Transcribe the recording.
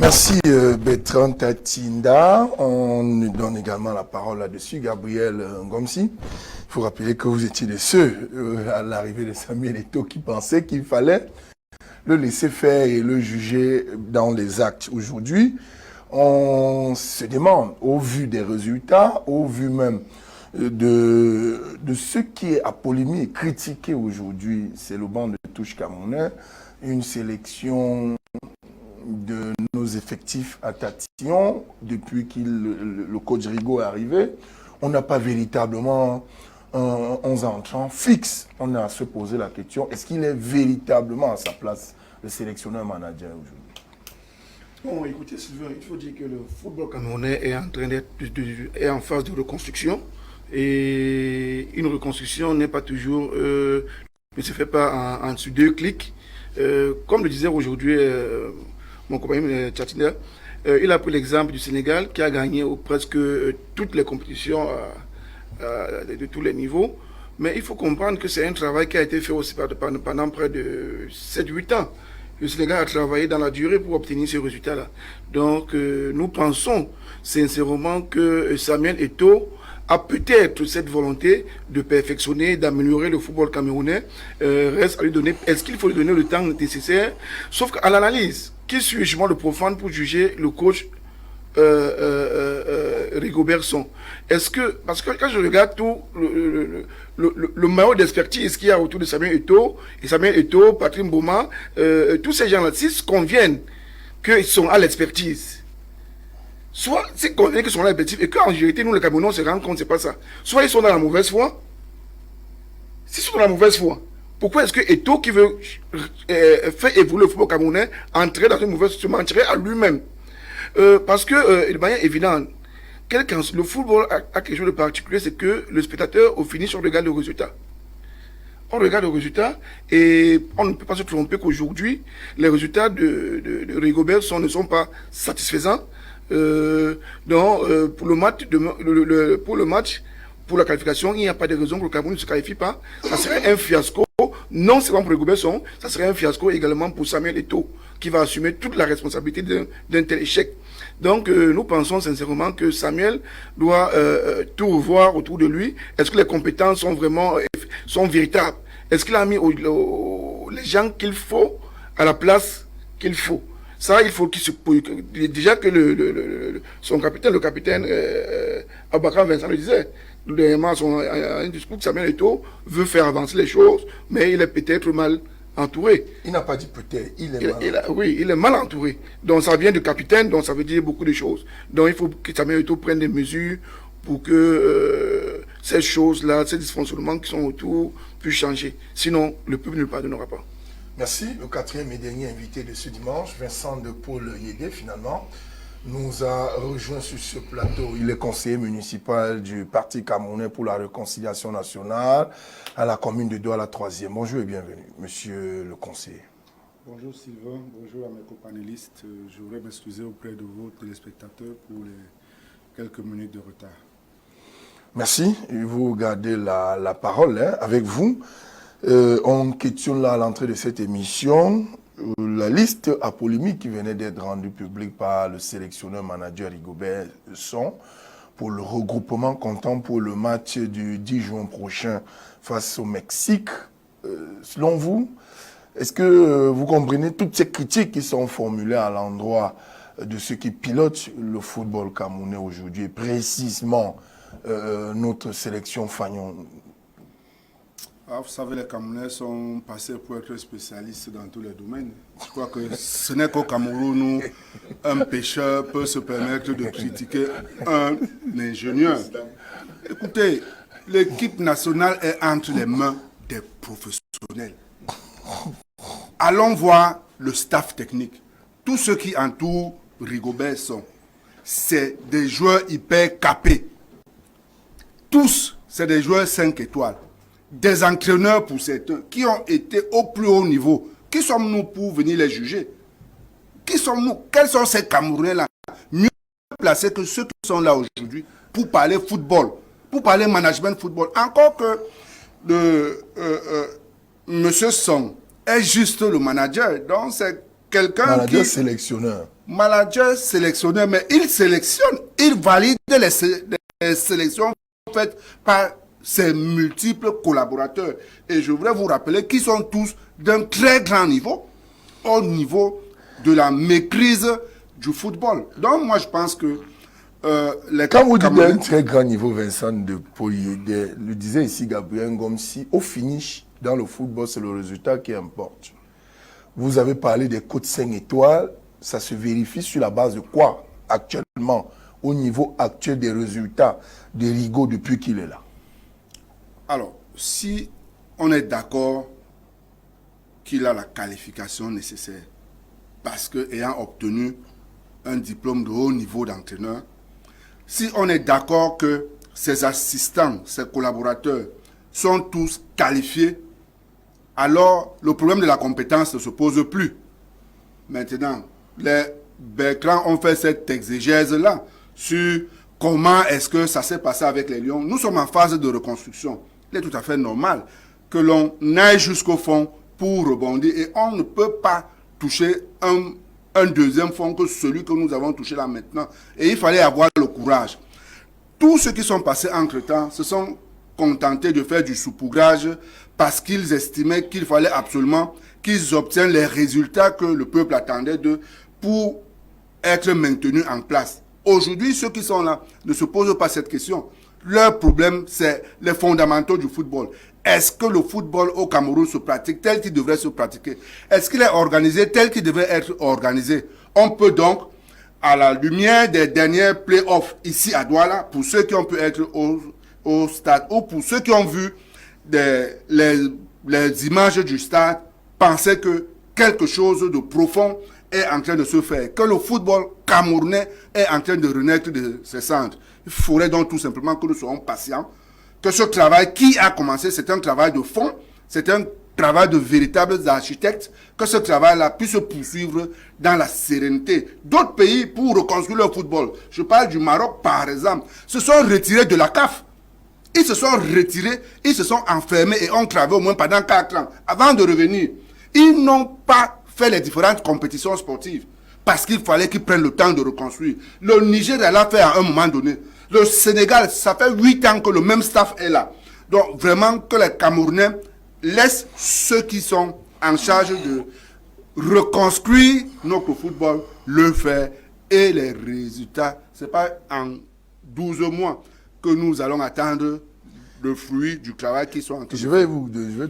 Merci Bertrand Tatinda. On nous donne également la parole là-dessus. Gabriel Ngomsi. Il faut rappeler que vous étiez de ceux à l'arrivée de Samuel Eto'o qui pensaient qu'il fallait le laisser faire et le juger dans les actes. Aujourd'hui, on se demande, au vu des résultats, au vu même de ce qui est à polémique et critiqué aujourd'hui, c'est le banc de touche camerounais, une sélection de nos effectifs à Tatillon, depuis que le coach Rigaud est arrivé, on n'a pas véritablement un 11 entrant fixe. On a à se poser la question, est-ce qu'il est véritablement à sa place, le sélectionneur manager aujourd'hui? Bon, écoutez Sylvain, il faut dire que le football camerounais est en train est en phase de reconstruction. Et une reconstruction n'est pas toujours, ne se fait pas en sur 2 clics. Comme le disait aujourd'hui mon compagnon Tchatina, il a pris l'exemple du Sénégal qui a gagné presque toutes les compétitions de tous les niveaux. Mais il faut comprendre que c'est un travail qui a été fait aussi pendant près de 7-8 ans. Le Sénégal a travaillé dans la durée pour obtenir ces résultats-là. Donc nous pensons sincèrement que Samuel Eto'o a peut-être cette volonté de perfectionner, d'améliorer le football camerounais. Reste à lui donner, est-ce qu'il faut lui donner le temps nécessaire? Sauf qu'à l'analyse, qui suis-je moi le profane pour juger le coach Rigobert Song? Est-ce que, parce que quand je regarde tout le maillot d'expertise qu'il y a autour de Samuel Eto'o, et Samuel Eto'o, Patrick Mboma, tous ces gens-là, s'ils conviennent qu'ils sont à l'expertise, soit c'est convenu qu'ils sont là l'objectif et qu'en vérité, nous, les Camerounais, on se rend compte que ce n'est pas ça. Soit ils sont dans la mauvaise foi. S'ils sont dans la mauvaise foi, pourquoi est-ce que Eto'o, qui veut faire évoluer le football camerounais, entrer dans une mauvaise situation, entrer à lui-même? Parce que, de manière évidente, le football a quelque chose de particulier, c'est que le spectateur, au finish, on regarde le résultat. On regarde le résultat et on ne peut pas se tromper qu'aujourd'hui, les résultats de Rigobert ne sont pas satisfaisants. Donc, pour le match, pour la qualification, il n'y a pas de raison que le Cameroun ne se qualifie pas. Ça serait un fiasco, non seulement pour Rigobert, ça serait un fiasco également pour Samuel Eto'o, qui va assumer toute la responsabilité d'un tel échec. Donc, nous pensons sincèrement que Samuel doit tout revoir autour de lui. Est-ce que les compétences sont vraiment véritables? Est-ce qu'il a mis les gens qu'il faut à la place qu'il faut? Ça, il faut qu'il se pose. Déjà que son capitaine, le capitaine Abakar Vincent le disait, dernièrement, un discours que Samuel Eto'o veut faire avancer les choses, mais il est peut-être mal entouré. Il n'a pas dit peut-être, il est mal. Oui, il est mal entouré. Donc ça vient du capitaine, donc ça veut dire beaucoup de choses. Donc il faut que Samuel Eto'o prenne des mesures pour que ces choses-là, ces dysfonctionnements qui sont autour, puissent changer. Sinon, le peuple ne le pardonnera pas. Merci. Le 4e et dernier invité de ce dimanche, Vincent de Paul Yégué, finalement, nous a rejoint sur ce plateau. Il est conseiller municipal du Parti camerounais pour la réconciliation nationale à la commune de Douala 3e. Bonjour et bienvenue, monsieur le conseiller. Bonjour Sylvain, bonjour à mes copanélistes. Je voudrais m'excuser auprès de vos téléspectateurs pour les quelques minutes de retard. Merci. Et vous gardez la parole avec vous. On questionne là à l'entrée de cette émission la liste à polémique qui venait d'être rendue publique par le sélectionneur manager Rigobert Song pour le regroupement comptant pour le match du 10 juin prochain face au Mexique. Selon vous, est-ce que vous comprenez toutes ces critiques qui sont formulées à l'endroit de ceux qui pilotent le football camerounais aujourd'hui, et précisément notre sélection Fagnon? Vous savez, les Camerounais sont passés pour être spécialistes dans tous les domaines. Je crois que ce n'est qu'au Cameroun où un pêcheur peut se permettre de critiquer un ingénieur. Écoutez, l'équipe nationale est entre les mains des professionnels. Allons voir le staff technique. Tous ceux qui entourent Rigobert Song, c'est des joueurs hyper capés. Tous, c'est des joueurs 5 étoiles. Des entraîneurs pour certains qui ont été au plus haut niveau. Qui sommes-nous pour venir les juger? Qui sommes-nous? Quels sont ces Camerounais-là mieux placés que ceux qui sont là aujourd'hui pour parler football, pour parler management football? Encore que Monsieur Song est juste le manager. Donc c'est quelqu'un manager sélectionneur. manager, sélectionneur, mais il sélectionne, il valide les sélections faites par ses multiples collaborateurs. Et je voudrais vous rappeler qu'ils sont tous d'un très grand niveau, au niveau de la maîtrise du football. Donc moi je pense que quand vous dites d'un très grand niveau, Vincent le disait ici Gabriel Ngomsi, au finish, dans le football, c'est le résultat qui importe. Vous avez parlé des coachs 5 étoiles, ça se vérifie sur la base de quoi actuellement, au niveau actuel des résultats de Rigaud depuis qu'il est là? Alors, si on est d'accord qu'il a la qualification nécessaire, parce qu'ayant obtenu un diplôme de haut niveau d'entraîneur, si on est d'accord que ses assistants, ses collaborateurs sont tous qualifiés, alors le problème de la compétence ne se pose plus. Maintenant, les Bertrand ont fait cette exégèse-là sur comment est-ce que ça s'est passé avec les Lions. Nous sommes en phase de reconstruction. Il est tout à fait normal que l'on aille jusqu'au fond pour rebondir et on ne peut pas toucher un deuxième fond que celui que nous avons touché là maintenant. Et il fallait avoir le courage. Tous ceux qui sont passés entre-temps se sont contentés de faire du saupoudrage parce qu'ils estimaient qu'il fallait absolument qu'ils obtiennent les résultats que le peuple attendait d'eux pour être maintenus en place. Aujourd'hui, ceux qui sont là ne se posent pas cette question. Leur problème, c'est les fondamentaux du football. Est-ce que le football au Cameroun se pratique tel qu'il devrait se pratiquer? Est-ce qu'il est organisé tel qu'il devrait être organisé? On peut donc, à la lumière des derniers play-offs ici à Douala, pour ceux qui ont pu être au stade ou pour ceux qui ont vu les images du stade, penser que quelque chose de profond est en train de se faire, que le football camerounais est en train de renaître de ses cendres. Il faudrait donc tout simplement que nous soyons patients, que ce travail qui a commencé, c'est un travail de fond, c'est un travail de véritables architectes, que ce travail-là puisse se poursuivre dans la sérénité. D'autres pays, pour reconstruire leur football, je parle du Maroc par exemple, se sont retirés de la CAF. Ils se sont retirés, ils se sont enfermés et ont travaillé au moins pendant 4 ans. Avant de revenir, ils n'ont pas fait les différentes compétitions sportives parce qu'il fallait qu'ils prennent le temps de reconstruire. Le Niger l'a fait à un moment donné. Le Sénégal, ça fait 8 ans que le même staff est là. Donc vraiment que les Camerounais laissent ceux qui sont en charge de reconstruire notre football le faire. Et les résultats, ce n'est pas en 12 mois que nous allons attendre le fruit du travail qu'ils sont en train de faire. Je vais